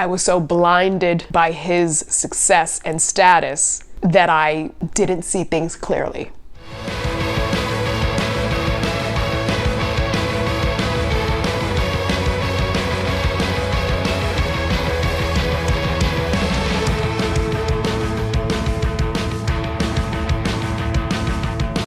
I was so blinded by his success and status that I didn't see things clearly.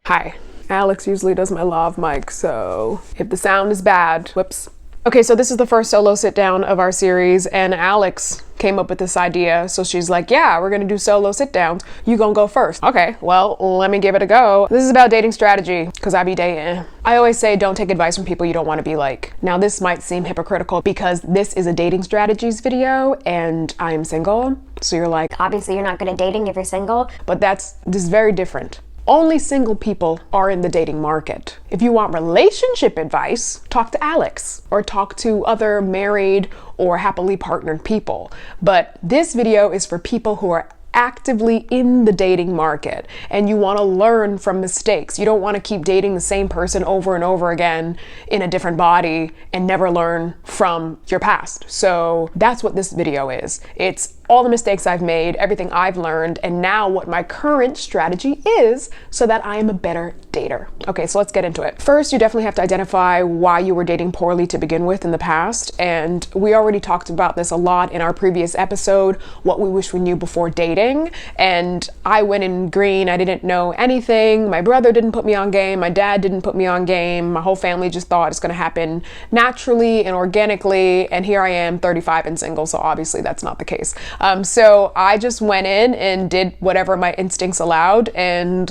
Hi. Alex usually does my lav mic, so if the sound is bad, whoops. Okay, so this is the first solo sit down of our series, and Alex came up with this idea. So she's like, yeah, we're gonna do solo sit downs. You gonna go first. Okay, well, let me give it a go. This is about dating strategy, because I be dating. I always say don't take advice from people you don't want to be like. Now this might seem hypocritical because this is a dating strategies video and I'm single. So you're like, obviously you're not good at dating if you're single. But this is very different. Only single people are in the dating market. If you want relationship advice, talk to Alex or talk to other married or happily partnered people. But this video is for people who are actively in the dating market and you want to learn from mistakes. You don't want to keep dating the same person over and over again in a different body and never learn from your past. So that's what this video is. It's all the mistakes I've made, everything I've learned, and now what my current strategy is so that I am a better dater. Okay, so let's get into it. First, you definitely have to identify why you were dating poorly to begin with in the past. And we already talked about this a lot in our previous episode, what we wish we knew before dating. And I went in green, I didn't know anything. My brother didn't put me on game. My dad didn't put me on game. My whole family just thought it's gonna happen naturally and organically. And here I am, 35 and single, so obviously that's not the case. So I just went in and did whatever my instincts allowed and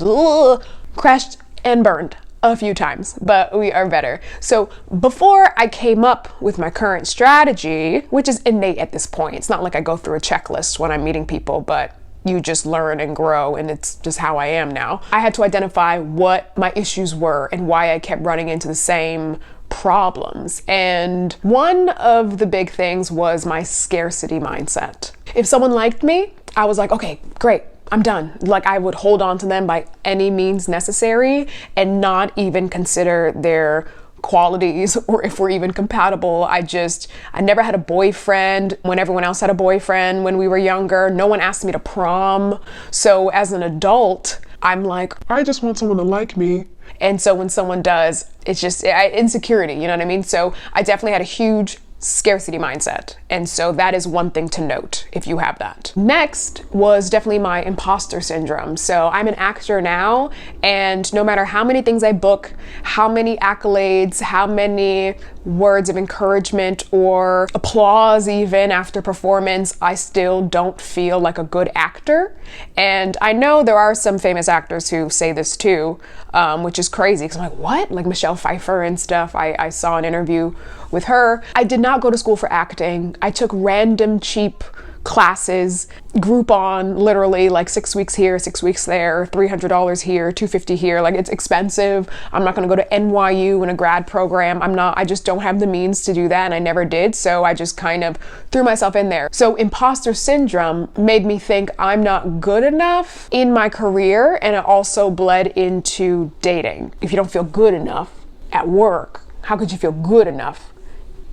crashed and burned a few times, but we are better. So before I came up with my current strategy, which is innate at this point, it's not like I go through a checklist when I'm meeting people, but you just learn and grow, and it's just how I am now. I had to identify what my issues were and why I kept running into the same problems. And one of the big things was my scarcity mindset. If someone liked me, I was like, okay, great, I'm done. Like I would hold on to them by any means necessary and not even consider their qualities or if we're even compatible. I never had a boyfriend when everyone else had a boyfriend when we were younger. No one asked me to prom. So as an adult, I'm like, I just want someone to like me. And so when someone does, it's just insecurity, you know what I mean? So I definitely had a huge scarcity mindset. And so that is one thing to note if you have that. Next was definitely my imposter syndrome. So I'm an actor now, and no matter how many things I book, how many accolades, how many words of encouragement or applause even after performance, I still don't feel like a good actor. And I know there are some famous actors who say this too, which is crazy because I'm like, what? Like Michelle Pfeiffer and stuff. I saw an interview with her. I did not go to school for acting. I took random cheap classes, Groupon, literally like 6 weeks here, 6 weeks there, $300 here, $250 here. Like it's expensive. I'm not going to go to NYU in a grad program. I just don't have the means to do that, and I never did. So I just kind of threw myself in there. So imposter syndrome made me think I'm not good enough in my career, and it also bled into dating. If you don't feel good enough at work, how could you feel good enough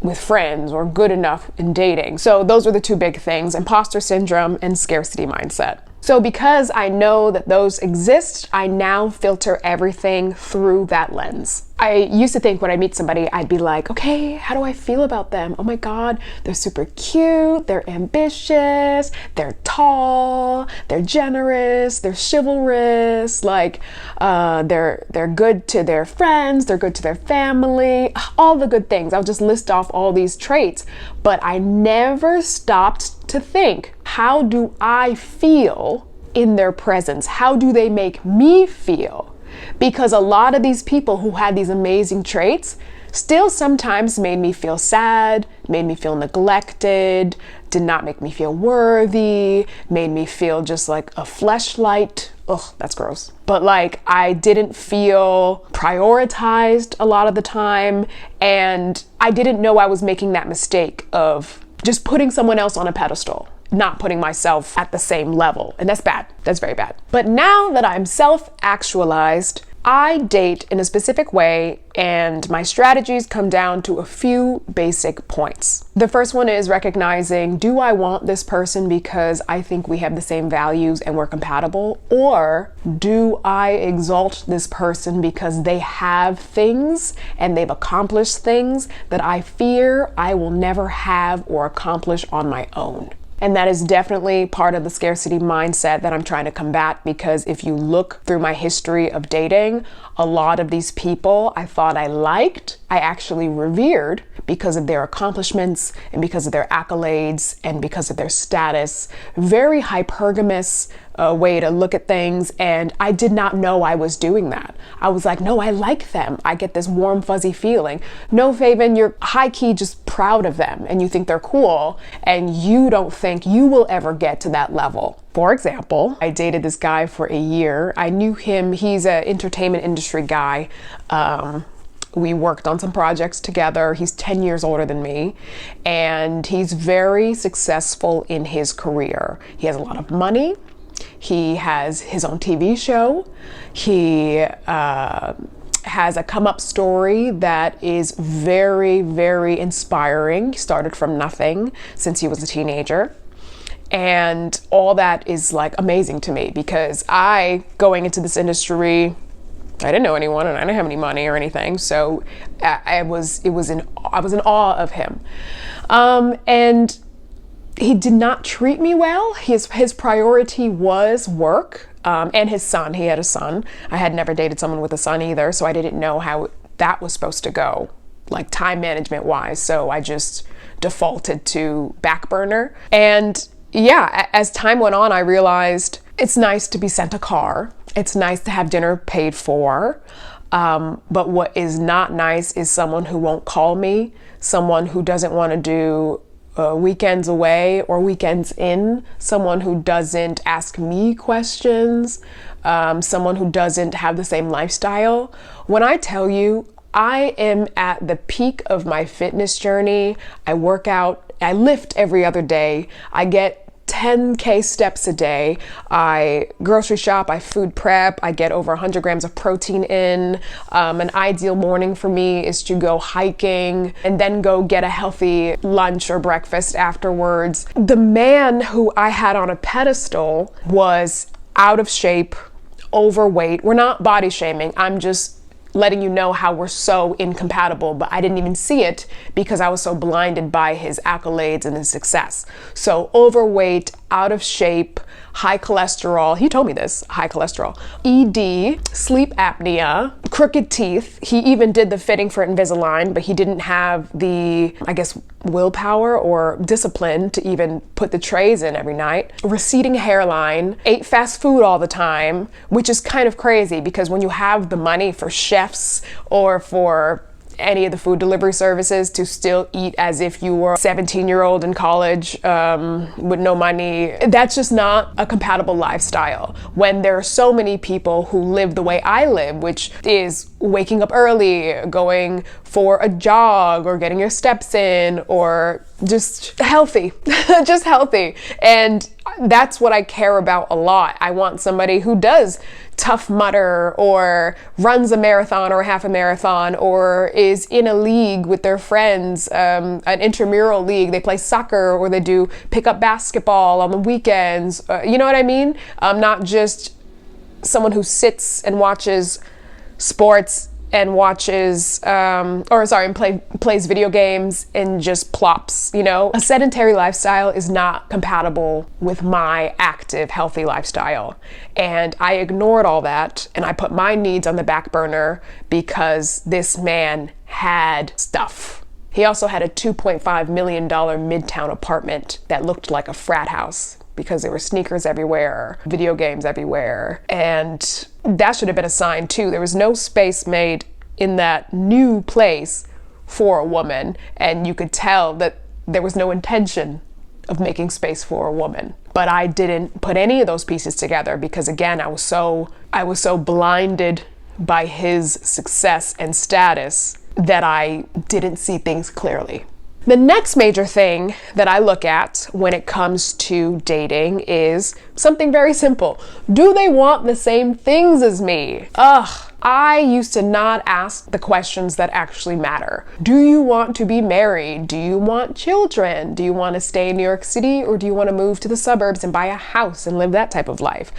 with friends or good enough in dating? So those were the two big things, imposter syndrome and scarcity mindset. So because I know that those exist, I now filter everything through that lens. I used to think when I meet somebody, I'd be like, okay, how do I feel about them? Oh my God, they're super cute, they're ambitious, they're tall, they're generous, they're chivalrous, like they're good to their friends, they're good to their family, all the good things. I'll just list off all these traits, but I never stopped to think, how do I feel in their presence? How do they make me feel? Because a lot of these people who had these amazing traits still sometimes made me feel sad, made me feel neglected, did not make me feel worthy, made me feel just like a fleshlight. Ugh, that's gross. But like I didn't feel prioritized a lot of the time, and I didn't know I was making that mistake of just putting someone else on a pedestal, not putting myself at the same level. And that's bad. That's very bad. But now that I'm self-actualized, I date in a specific way, and my strategies come down to a few basic points. The first one is recognizing, do I want this person because I think we have the same values and we're compatible? Or do I exalt this person because they have things and they've accomplished things that I fear I will never have or accomplish on my own? And that is definitely part of the scarcity mindset that I'm trying to combat, because if you look through my history of dating, a lot of these people I thought I liked, I actually revered because of their accomplishments and because of their accolades and because of their status. Very hypergamous way to look at things, and I did not know I was doing that. I was like, no, I like them. I get this warm, fuzzy feeling. No, Faiven, you're high-key just proud of them and you think they're cool, and you don't think you will ever get to that level. For example, I dated this guy for a year. I knew him. He's an entertainment industry guy. We worked on some projects together. He's 10 years older than me, and he's very successful in his career. He has a lot of money. He has his own TV show. He has a come-up story that is very, very inspiring. He started from nothing since he was a teenager. And all that is like amazing to me, because going into this industry, I didn't know anyone and I didn't have any money or anything. So I was in awe of him. And he did not treat me well. His priority was work, and his son. He had a son. I had never dated someone with a son either, so I didn't know how that was supposed to go, like time management wise. So I just defaulted to back burner. And yeah, as time went on, I realized it's nice to be sent a car. It's nice to have dinner paid for. But what is not nice is someone who won't call me, someone who doesn't want to do weekends away or weekends in, someone who doesn't ask me questions, someone who doesn't have the same lifestyle. When I tell you, I am at the peak of my fitness journey. I work out, I lift every other day. I get 10K steps a day. I grocery shop, I food prep, I get over 100 grams of protein in. An ideal morning for me is to go hiking and then go get a healthy lunch or breakfast afterwards. The man who I had on a pedestal was out of shape, overweight. We're not body shaming. I'm just letting you know how we're so incompatible, but I didn't even see it because I was so blinded by his accolades and his success. So overweight, out of shape, high cholesterol. He told me this, high cholesterol, ED, sleep apnea, crooked teeth. He even did the fitting for Invisalign, but he didn't have the, I guess, willpower or discipline to even put the trays in every night. Receding hairline, ate fast food all the time, which is kind of crazy because when you have the money for chefs or for any of the food delivery services to still eat as if you were a 17-year-old in college with no money, that's just not a compatible lifestyle. When there are so many people who live the way I live, which is waking up early, going for a jog or getting your steps in, or just healthy, just healthy. And that's what I care about a lot. I want somebody who does Tough Mudder or runs a marathon or a half a marathon or is in a league with their friends, an intramural league. They play soccer or they do pick up basketball on the weekends. You know what I mean? Not just someone who sits and watches sports and watches, plays video games and just plops, you know? A sedentary lifestyle is not compatible with my active, healthy lifestyle. And I ignored all that and I put my needs on the back burner because this man had stuff. He also had a $2.5 million midtown apartment that looked like a frat house, because there were sneakers everywhere, video games everywhere. And that should have been a sign too. There was no space made in that new place for a woman. And you could tell that there was no intention of making space for a woman. But I didn't put any of those pieces together because again, I was so blinded by his success and status that I didn't see things clearly. The next major thing that I look at when it comes to dating is something very simple. Do they want the same things as me? Ugh, I used to not ask the questions that actually matter. Do you want to be married? Do you want children? Do you want to stay in New York City, or do you want to move to the suburbs and buy a house and live that type of life?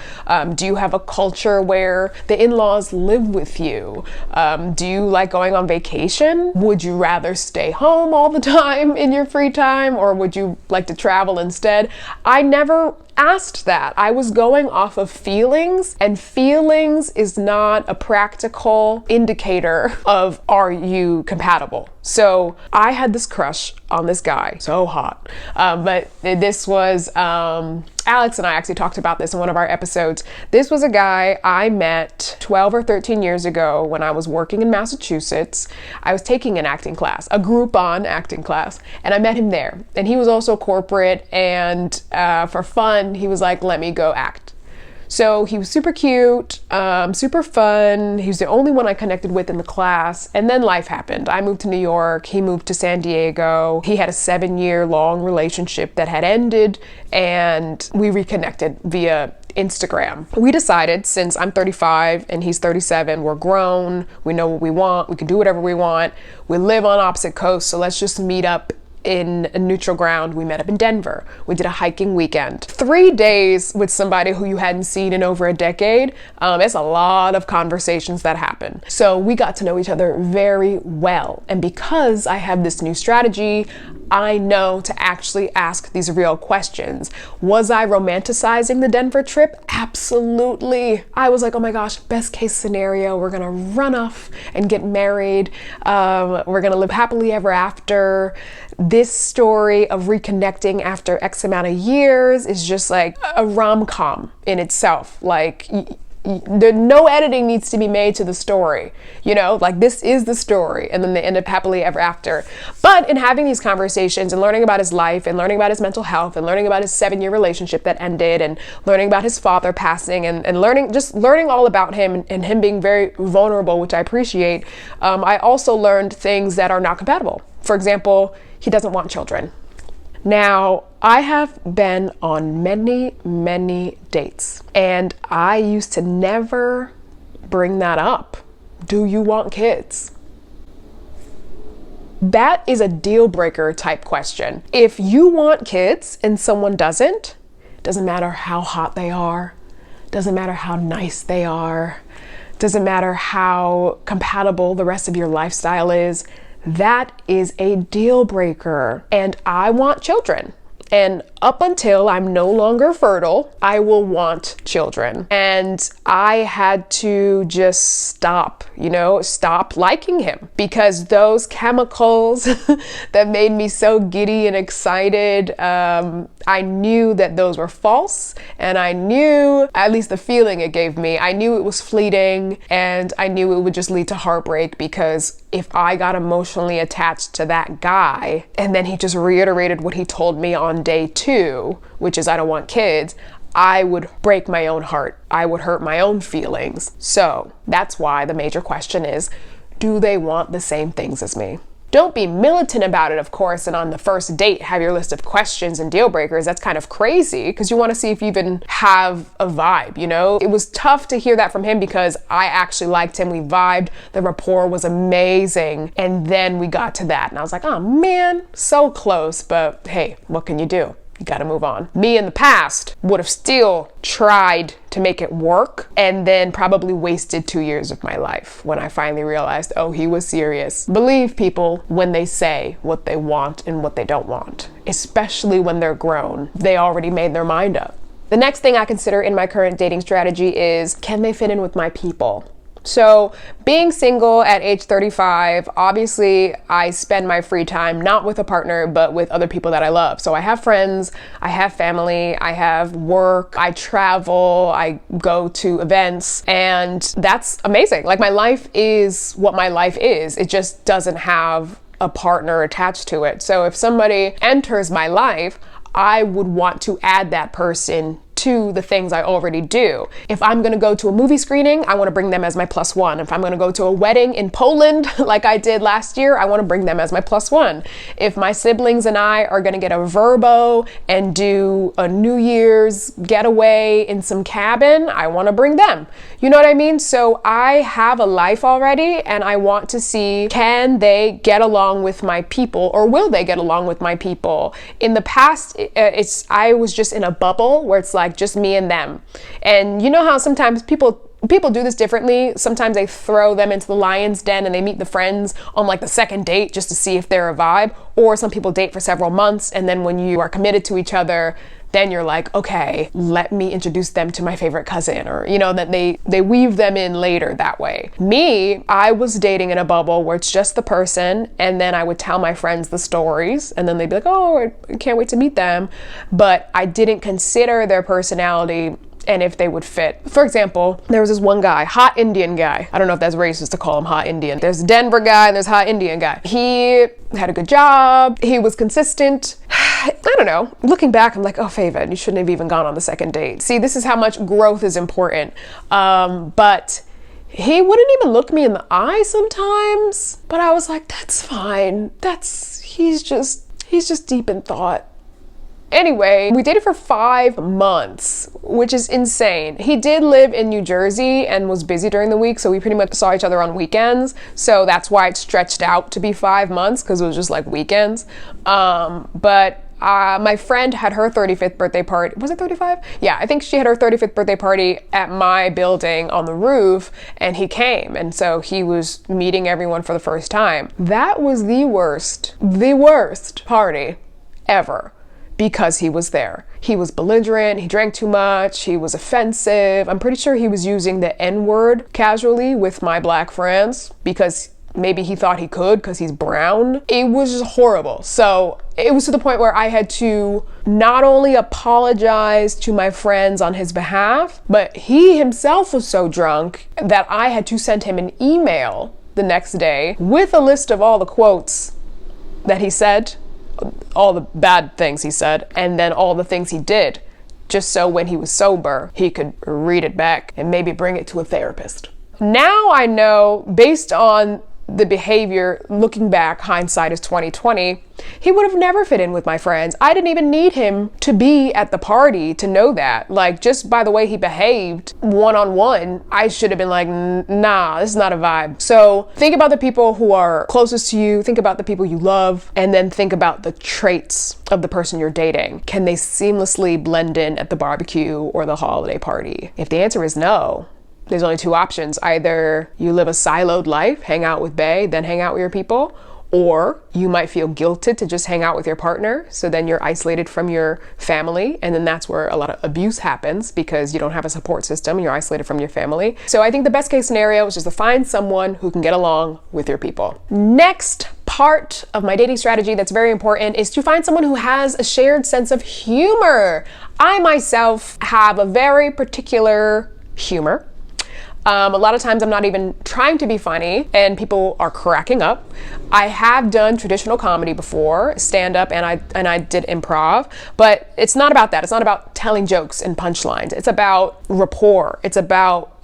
Do you have a culture where the in-laws live with you? Do you like going on vacation? Would you rather stay home all the time in your free time, or would you like to travel instead? I never asked that. I was going off of feelings, and feelings is not a practical indicator of are you compatible. So I had this crush on this guy, so hot. But this was, Alex and I actually talked about this in one of our episodes. This was a guy I met 12 or 13 years ago when I was working in Massachusetts. I was taking an acting class, a Groupon acting class, and I met him there. And he was also corporate, and for fun, he was like, let me go act. So he was super cute, super fun. He was the only one I connected with in the class. And then life happened. I moved to New York. He moved to San Diego. He had a 7-year-long relationship that had ended, and we reconnected via Instagram. We decided, since I'm 35 and he's 37, we're grown, we know what we want, we can do whatever we want, we live on opposite coasts, so let's just meet up in a neutral ground. We met up in Denver. We did a hiking weekend. 3 days with somebody who you hadn't seen in over a decade. It's a lot of conversations that happen. So we got to know each other very well. And because I have this new strategy, I know to actually ask these real questions. Was I romanticizing the Denver trip? Absolutely. I was like, oh my gosh, best case scenario, we're gonna run off and get married. We're gonna live happily ever after. This story of reconnecting after X amount of years is just like a rom-com in itself. Like, no editing needs to be made to the story, you know, like this is the story, and then they end up happily ever after. But in having these conversations and learning about his life and learning about his mental health and learning about his 7-year relationship that ended and learning about his father passing and learning all about him and him being very vulnerable, which I appreciate, I also learned things that are not compatible. For example, he doesn't want children. Now, I have been on many, many dates, and I used to never bring that up. Do you want kids? That is a deal breaker type question. If you want kids and someone doesn't matter how hot they are, doesn't matter how nice they are, doesn't matter how compatible the rest of your lifestyle is, that is a deal breaker. And I want children. And up until I'm no longer fertile, I will want children. And I had to just stop liking him, because those chemicals that made me so giddy and excited, I knew that those were false. And I knew, at least the feeling it gave me, I knew it was fleeting, and I knew it would just lead to heartbreak, because if I got emotionally attached to that guy and then he just reiterated what he told me on day 2, which is I don't want kids, I would break my own heart. I would hurt my own feelings. So that's why the major question is, do they want the same things as me? Don't be militant about it, of course, and on the first date have your list of questions and deal breakers. That's kind of crazy, because you want to see if you even have a vibe, you know? It was tough to hear that from him, because I actually liked him. We vibed. The rapport was amazing. And then we got to that, and I was like, oh man, so close, but hey, what can you do? You gotta move on. Me in the past would have still tried to make it work, and then probably wasted 2 years of my life when I finally realized, oh, he was serious. Believe people when they say what they want and what they don't want, especially when they're grown. They already made their mind up. The next thing I consider in my current dating strategy is, can they fit in with my people? So being single at age 35, obviously I spend my free time not with a partner, but with other people that I love. So I have friends, I have family, I have work, I travel, I go to events, and that's amazing. Like, my life is what my life is. It just doesn't have a partner attached to it. So if somebody enters my life, I would want to add that person to the things I already do. If I'm gonna go to a movie screening, I wanna bring them as my +1. If I'm gonna go to a wedding in Poland, like I did last year, I wanna bring them as my +1. If my siblings and I are gonna get a Verbo and do a New Year's getaway in some cabin, I wanna bring them. You know what I mean? So I have a life already, and I want to see, can they get along with my people, or will they get along with my people? In the past, I was just in a bubble where it's like just me and them. And you know how sometimes people do this differently. Sometimes they throw them into the lion's den and they meet the friends on like the second date just to see if they're a vibe. Or some people date for several months, and then when you are committed to each other, then you're like, okay, let me introduce them to my favorite cousin, or, you know, that they weave them in later that way. Me, I was dating in a bubble where it's just the person, and then I would tell my friends the stories, and then they'd be like, oh, I can't wait to meet them. But I didn't consider their personality and if they would fit. For example, there was this one guy, hot Indian guy. I don't know if that's racist to call him hot Indian. There's a Denver guy and there's a hot Indian guy. He had a good job. He was consistent. I don't know. Looking back, I'm like, oh, Faiven, you shouldn't have even gone on the second date. See, this is how much growth is important. But he wouldn't even look me in the eye sometimes. But I was like, that's fine. He's just deep in thought. Anyway, we dated for 5 months, which is insane. He did live in New Jersey and was busy during the week, so we pretty much saw each other on weekends. So that's why it stretched out to be 5 months, because it was just like weekends. But my friend had her 35th birthday party. Was it 35? Yeah, I think she had her 35th birthday party at my building on the roof, and he came. And so he was meeting everyone for the first time. That was the worst party ever. Because he was there. He was belligerent, he drank too much, he was offensive. I'm pretty sure he was using the N-word casually with my black friends because maybe he thought he could because he's brown. It was just horrible. So it was to the point where I had to not only apologize to my friends on his behalf, but he himself was so drunk that I had to send him an email the next day with a list of all the quotes that he said, all the bad things he said, and then all the things he did, just so when he was sober, he could read it back and maybe bring it to a therapist. Now I know, based on the behavior, looking back, hindsight is 2020, he would have never fit in with my friends. I didn't even need him to be at the party to know that. Like, just by the way he behaved one-on-one, I should have been like, nah, this is not a vibe. So think about the people who are closest to you, think about the people you love, and then think about the traits of the person you're dating. Can they seamlessly blend in at the barbecue or the holiday party? If the answer is no, there's only 2 options. Either you live a siloed life, hang out with bae, then hang out with your people, or you might feel guilted to just hang out with your partner. So then you're isolated from your family. And then that's where a lot of abuse happens because you don't have a support system and you're isolated from your family. So I think the best case scenario is just to find someone who can get along with your people. Next part of my dating strategy that's very important is to find someone who has a shared sense of humor. I myself have a very particular humor. A lot of times I'm not even trying to be funny and people are cracking up. I have done traditional comedy before, stand-up, and I did improv, but it's not about that. It's not about telling jokes and punchlines. It's about rapport. It's about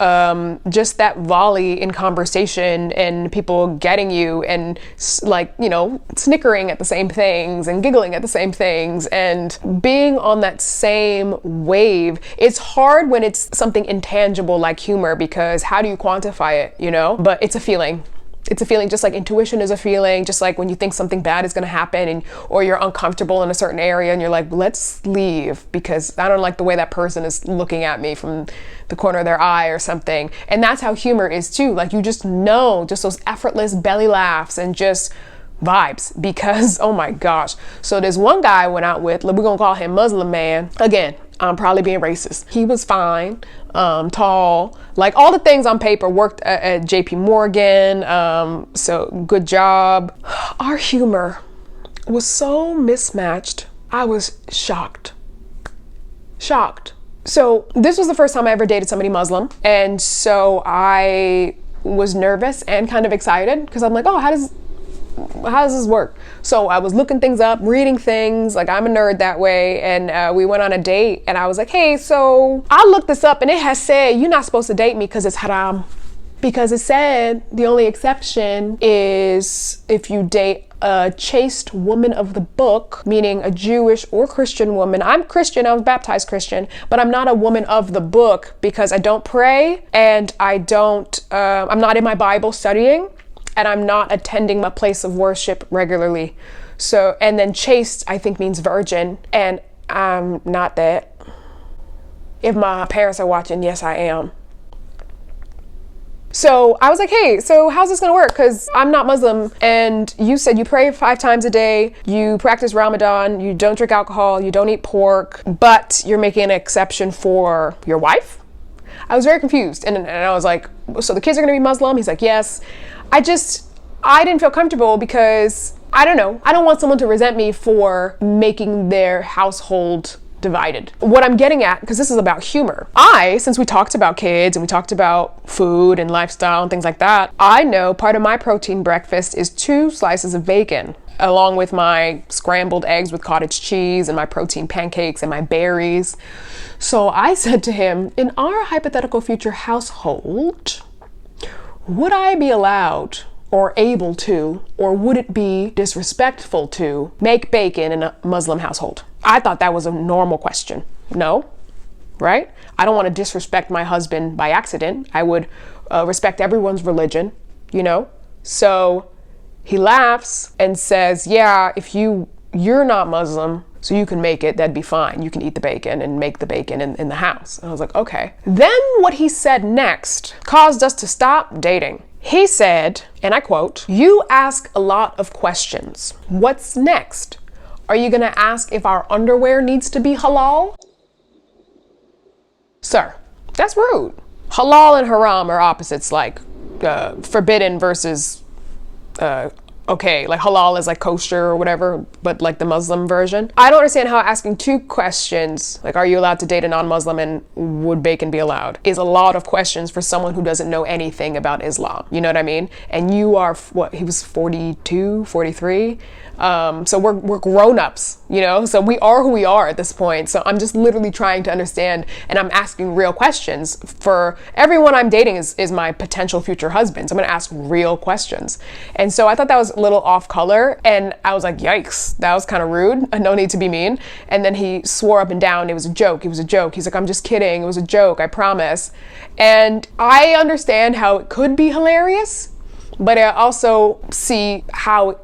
just that volley in conversation and people getting you and like, you know, snickering at the same things and giggling at the same things and being on that same wave. It's hard when it's something intangible like humor because how do you quantify it, you know? But it's a feeling. It's a feeling, just like intuition is a feeling, just like when you think something bad is going to happen or you're uncomfortable in a certain area and you're like, let's leave because I don't like the way that person is looking at me from the corner of their eye or something. And that's how humor is too. Like you just know, just those effortless belly laughs and just vibes because, oh my gosh. So there's one guy I went out with, we're going to call him Muslim man. Again, I'm probably being racist. He was fine, tall, like all the things on paper, worked at JP Morgan, so good job. Our humor was so mismatched. I was shocked. So this was the first time I ever dated somebody Muslim. And so I was nervous and kind of excited because I'm like, oh, how does how does this work? So I was looking things up, reading things, like I'm a nerd that way. And we went on a date and I was like, hey, so I looked this up and it has said, you're not supposed to date me because it's haram. Because it said the only exception is if you date a chaste woman of the book, meaning a Jewish or Christian woman. I'm Christian, I was baptized Christian, but I'm not a woman of the book because I don't pray and I'm not in my Bible studying and I'm not attending my place of worship regularly. So, and then chaste, I think means virgin, and I'm not that. If my parents are watching, yes, I am. So I was like, hey, so how's this gonna work? Because I'm not Muslim and you said you pray 5 times a day, you practice Ramadan, you don't drink alcohol, you don't eat pork, but you're making an exception for your wife? I was very confused. And I was like, so the kids are gonna be Muslim? He's like, yes. I didn't feel comfortable because, I don't know, I don't want someone to resent me for making their household divided. What I'm getting at, because this is about humor, since we talked about kids and we talked about food and lifestyle and things like that, I know part of my protein breakfast is 2 slices of bacon, along with my scrambled eggs with cottage cheese and my protein pancakes and my berries. So I said to him, in our hypothetical future household, would I be allowed or able to, or would it be disrespectful to make bacon in a Muslim household? I thought that was a normal question. No, right? I don't want to disrespect my husband by accident. I would respect everyone's religion, you know? So he laughs and says, yeah, if you're not Muslim, so you can make it, that'd be fine. You can eat the bacon and make the bacon in the house. And I was like, okay. Then what he said next caused us to stop dating. He said, and I quote, you ask a lot of questions. What's next? Are you gonna ask if our underwear needs to be halal? Sir, that's rude. Halal and haram are opposites, like forbidden versus okay, like halal is like kosher or whatever, but like the Muslim version. I don't understand how asking 2 questions, like are you allowed to date a non-Muslim and would bacon be allowed, is a lot of questions for someone who doesn't know anything about Islam. You know what I mean? And you are, he was 42, 43. So we're grown-ups, you know, so we are who we are at this point. So I'm just literally trying to understand, and I'm asking real questions. For everyone I'm dating is my potential future husband. So I'm gonna ask real questions. And so I thought that was a little off color, and I was like, yikes, that was kind of rude. No need to be mean. And then he swore up and down it was a joke. It was a joke. He's like, I'm just kidding. It was a joke, I promise. And I understand how it could be hilarious, but I also see how it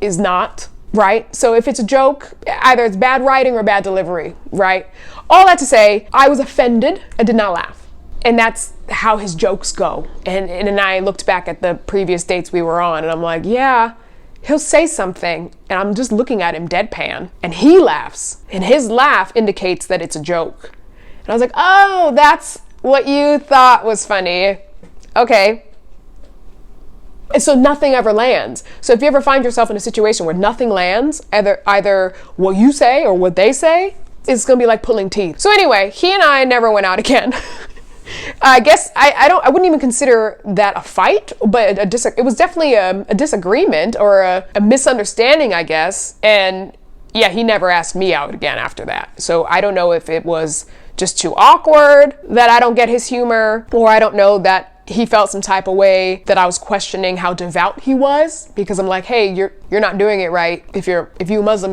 is not, right? So if it's a joke, either it's bad writing or bad delivery, right? All that to say, I was offended. I did not laugh. And that's how his jokes go. And I looked back at the previous dates we were on and I'm like, yeah, he'll say something and I'm just looking at him deadpan and he laughs and his laugh indicates that it's a joke. And I was like, oh, that's what you thought was funny. Okay. And so nothing ever lands. So if you ever find yourself in a situation where nothing lands, either what you say or what they say, it's gonna be like pulling teeth. So anyway, he and I never went out again. I guess I wouldn't even consider that a fight, but it was definitely a disagreement or a misunderstanding, I guess. And yeah, he never asked me out again after that. So I don't know if it was just too awkward that I don't get his humor, or I don't know that he felt some type of way that I was questioning how devout he was, because I'm like, hey, you're not doing it right. If you're Muslim,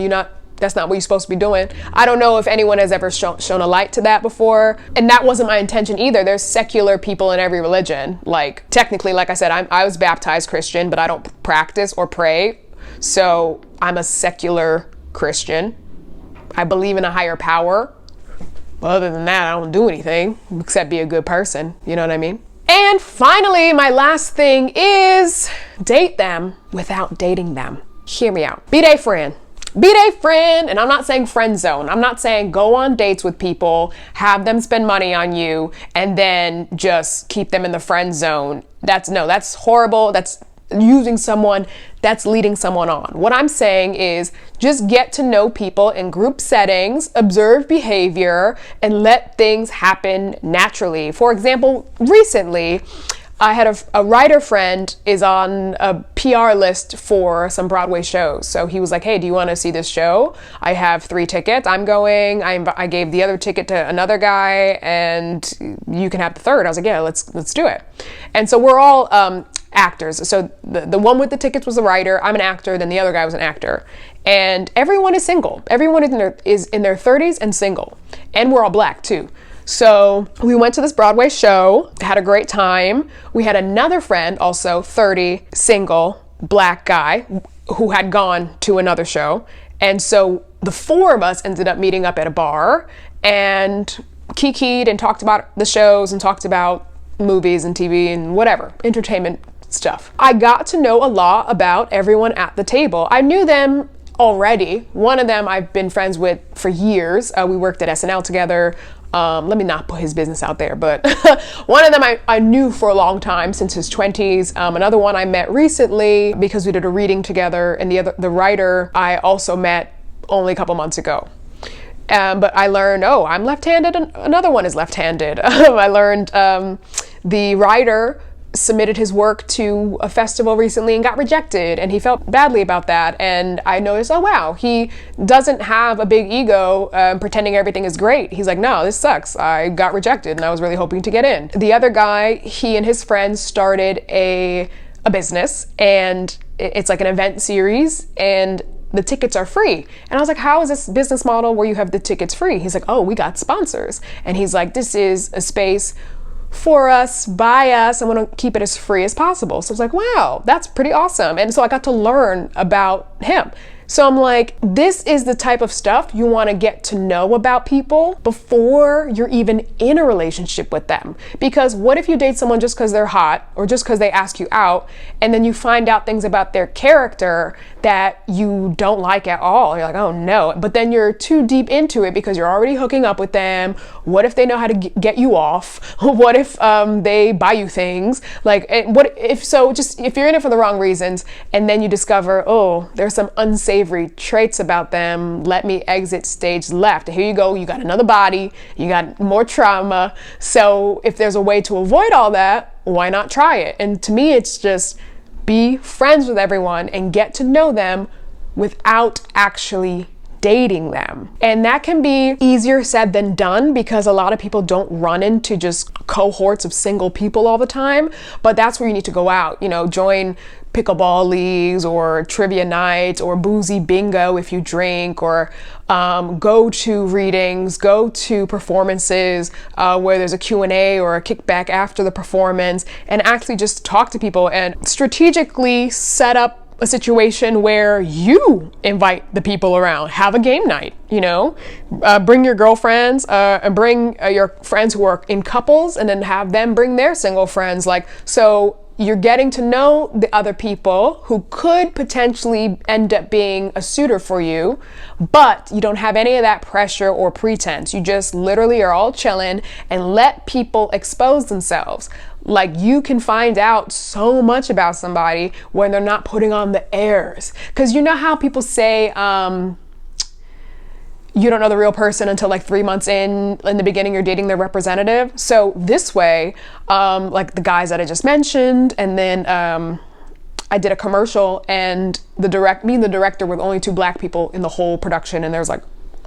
that's not what you're supposed to be doing. I don't know if anyone has ever shown a light to that before. And that wasn't my intention either. There's secular people in every religion. Like technically, like I said, I was baptized Christian, but I don't practice or pray. So I'm a secular Christian. I believe in a higher power. But other than that, I don't do anything except be a good person. You know what I mean? And finally, my last thing is date them without dating them. Hear me out. Be their friend. Be their friend, and I'm not saying friend zone. I'm not saying go on dates with people, have them spend money on you, and then just keep them in the friend zone. That's horrible. That's using someone, that's leading someone on. What I'm saying is just get to know people in group settings, observe behavior, and let things happen naturally. For example, recently, I had a writer friend is on a PR list for some Broadway shows. So he was like, hey, do you want to see this show? I have 3 tickets. I'm going. I gave the other ticket to another guy, and you can have the third. I was like, yeah, let's do it. And so we're all actors. So the one with the tickets was the writer. I'm an actor. Then the other guy was an actor. And everyone is single. Everyone is in their 30s and single. And we're all black too. So we went to this Broadway show, had a great time. We had another friend, also 30, single, black guy, who had gone to another show. And so the 4 of us ended up meeting up at a bar and kikied and talked about the shows and talked about movies and TV and whatever, entertainment stuff. I got to know a lot about everyone at the table. I knew them already. One of them I've been friends with for years. We worked at SNL together. Let me not put his business out there, but one of them I knew for a long time, since his 20s. Another one I met recently because we did a reading together, and the writer I also met only a couple months ago. But I learned, I'm left-handed, and another one is left-handed. I learned the writer submitted his work to a festival recently and got rejected, and he felt badly about that. And I noticed, oh wow, he doesn't have a big ego pretending everything is great. He's like, no, this sucks. I got rejected and I was really hoping to get in. The other guy, he and his friends started a business, and it's like an event series, and the tickets are free. And I was like, how is this business model where you have the tickets free? He's like, oh, we got sponsors. And he's like, this is a space for us, by us, I want to keep it as free as possible. So I was like, wow, that's pretty awesome. And so I got to learn about him. So I'm like, this is the type of stuff you want to get to know about people before you're even in a relationship with them. Because what if you date someone just because they're hot or just because they ask you out, and then you find out things about their character that you don't like at all? You're like, oh no. But then you're too deep into it because you're already hooking up with them. What if they know how to get you off? What if they buy you things? Like, what if if you're in it for the wrong reasons, and then you discover, oh, there's some unsavory traits about them, let me exit stage left. Here you go, you got another body, you got more trauma. So if there's a way to avoid all that, why not try it? And to me, it's just be friends with everyone and get to know them without actually dating them. And that can be easier said than done, because a lot of people don't run into just cohorts of single people all the time. But that's where you need to go out, join pickleball leagues or trivia nights or boozy bingo if you drink, or go to readings, go to performances where there's a Q&A or a kickback after the performance, and actually just talk to people and strategically set up a situation where you invite the people around. Have a game night, bring your girlfriends and bring your friends who are in couples, and then have them bring their single friends. So you're getting to know the other people who could potentially end up being a suitor for you, but you don't have any of that pressure or pretense. You just literally are all chilling and let people expose themselves. Like, you can find out so much about somebody when they're not putting on the airs. Because you know how people say, you don't know the real person until like 3 months in the beginning, you're dating their representative. So this way, like the guys that I just mentioned, and then I did a commercial, and me and the director were the only 2 black people in the whole production, and there's like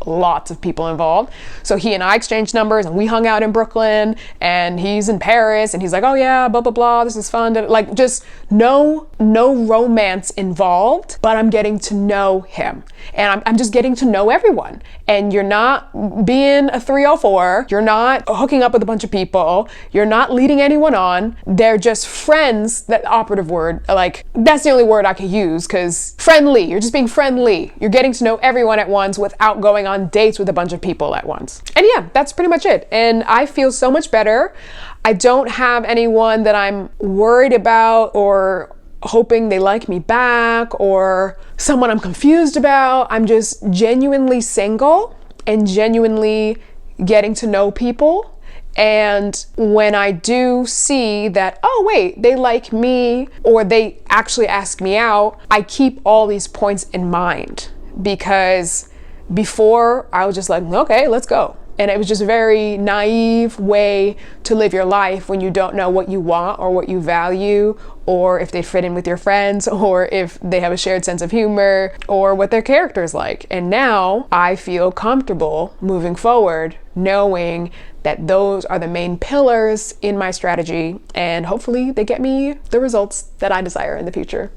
lots of people involved. So he and I exchanged numbers, and we hung out in Brooklyn, and he's in Paris, and he's like, oh yeah, blah, blah, blah, this is fun. Like, just no romance involved, but I'm getting to know him, and I'm just getting to know everyone. And you're not being a 304, you're not hooking up with a bunch of people, you're not leading anyone on. They're just friends. That operative word, like, that's the only word I could use, because friendly, you're just being friendly. You're getting to know everyone at once without going on dates with a bunch of people at once. And yeah, that's pretty much it. And I feel so much better. I don't have anyone that I'm worried about or hoping they like me back, or someone I'm confused about. I'm just genuinely single and genuinely getting to know people. And when I do see that, oh wait, they like me, or they actually ask me out, I keep all these points in mind, because before I was just like, okay, let's go. And it was just a very naive way to live your life when you don't know what you want or what you value, or if they fit in with your friends, or if they have a shared sense of humor, or what their character is like. And now I feel comfortable moving forward knowing that those are the main pillars in my strategy, and hopefully they get me the results that I desire in the future.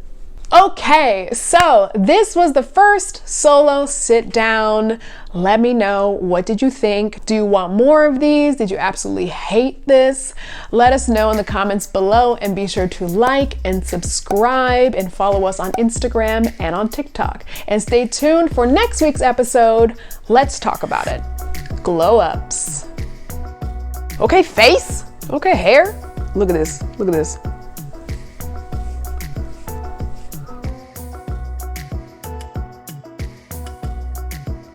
Okay, so this was the first solo sit down. Let me know, what did you think? Do you want more of these? Did you absolutely hate this? Let us know in the comments below, and be sure to like and subscribe and follow us on Instagram and on TikTok. And stay tuned for next week's episode. Let's talk about it. Glow ups. Okay, face. Okay, hair. Look at this. Look at this.